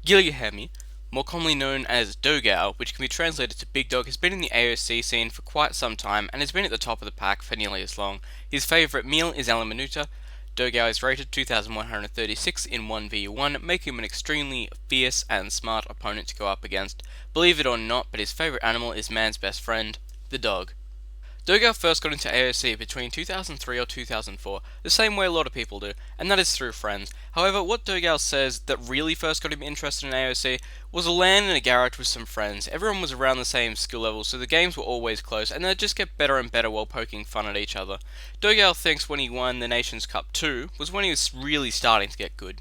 Giliahemi, more commonly known as Dogao, which can be translated to Big Dog, has been in the AoC scene for quite some time and has been at the top of the pack for nearly as long. His favourite meal is ala minuta. Dogao is rated 2136 in 1v1, making him an extremely fierce and smart opponent to go up against. Believe it or not, but his favourite animal is man's best friend, the dog. Dogao first got into AoC between 2003 or 2004, the same way a lot of people do, and that is through friends. However, what Dogao says that really first got him interested in AoC was a LAN in a garage with some friends. Everyone was around the same skill level, so the games were always close, and they'd just get better and better while poking fun at each other. Dogao thinks when he won the Nations Cup 2 was when he was really starting to get good.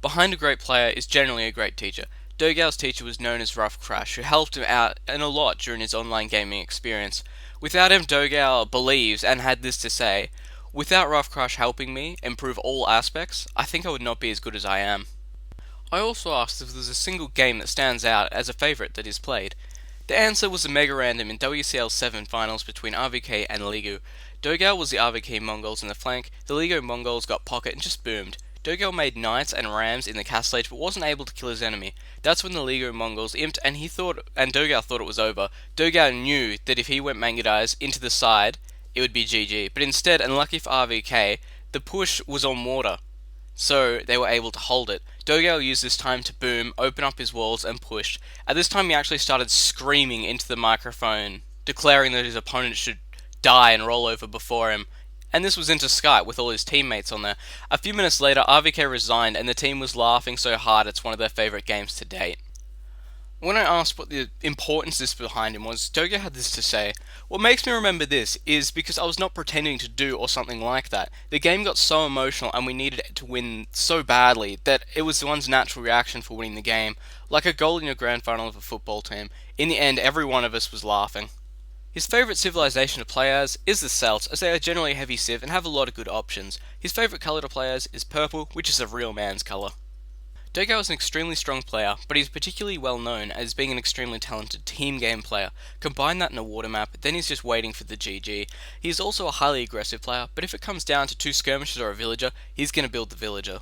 Behind a great player is generally a great teacher. Dogao's teacher was known as Rough Crash, who helped him out and a lot during his online gaming experience. Without him, Dogao believes, and had this to say, "Without Rough Crash helping me improve all aspects, I think I would not be as good as I am." I also asked if there's a single game that stands out as a favourite that is played. The answer was a mega random in WCL 7 finals between RVK and Ligu. Dogao was the RVK Mongols in the flank, the Ligu Mongols got pocket and just boomed. Dogao made knights and rams in the castle age but wasn't able to kill his enemy. That's when the Ligu Mongols imped and Dogao thought it was over. Dogao knew that if he went Mangudais into the side, it would be GG. But instead, unlucky for RVK, the push was on water, so they were able to hold it. Dogao used this time to boom, open up his walls, and pushed. At this time, he actually started screaming into the microphone, declaring that his opponent should die and roll over before him. And this was into Skype with all his teammates on there. A few minutes later, RVK resigned, and the team was laughing so hard it's one of their favourite games to date. When I asked what the importance this behind him was, Dogao had this to say: "What makes me remember this is because I was not pretending to do or something like that. The game got so emotional and we needed it to win so badly that it was one's natural reaction for winning the game, like a goal in your grand final of a football team. In the end, every one of us was laughing." His favourite civilization to play as is the Celts, as they are generally heavy civ and have a lot of good options. His favourite colour to play as is purple, which is a real man's colour. Dogao is an extremely strong player, but he's particularly well known as being an extremely talented team game player. Combine that in a water map, then he's just waiting for the GG. He is also a highly aggressive player, but if it comes down to two skirmishers or a villager, he's going to build the villager.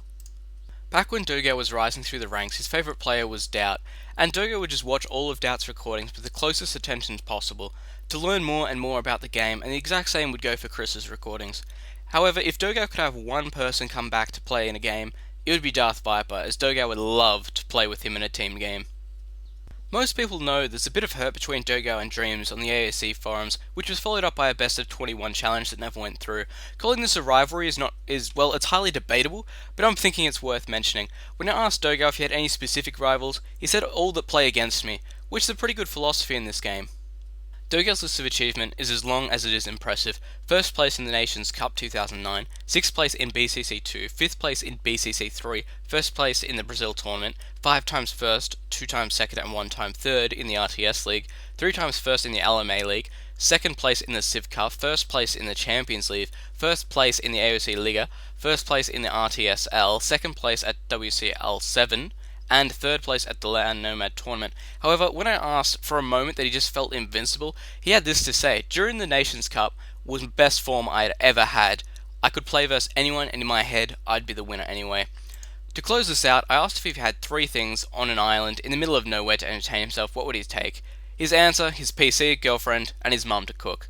Back when Dogao was rising through the ranks, his favourite player was Doubt, and Dogao would just watch all of Doubt's recordings with the closest attention possible to learn more and more about the game, and the exact same would go for Chris's recordings. However, if Dogao could have one person come back to play in a game, it would be Darth Viper, as Dogao would love to play with him in a team game. Most people know there's a bit of hurt between Dogao and Dreams on the AoC forums, which was followed up by a best of 21 challenge that never went through. Calling this a rivalry it's highly debatable, but I'm thinking it's worth mentioning. When I asked Dogao if he had any specific rivals, he said all that play against me, which is a pretty good philosophy in this game. Dogao's list of achievement is as long as it is impressive. First place in the Nations Cup 2009, 6th place in BCC 2, 5th place in BCC 3, 1st place in the Brazil tournament, 5 times first, 2 times second and 1 time third in the RTS League, 3 times first in the LMA League, 2nd place in the Civ Cup, 1st place in the Champions League, 1st place in the AoC Liga, 1st place in the RTSL, 2nd place at WCL 7, and 3rd place at the LAN Nomad tournament. However, when I asked for a moment that he just felt invincible, he had this to say: "During the Nations Cup was the best form I had ever had. I could play versus anyone, and in my head, I'd be the winner anyway." To close this out, I asked if he had 3 things on an island in the middle of nowhere to entertain himself, what would he take? His answer: his PC, girlfriend, and his mum to cook.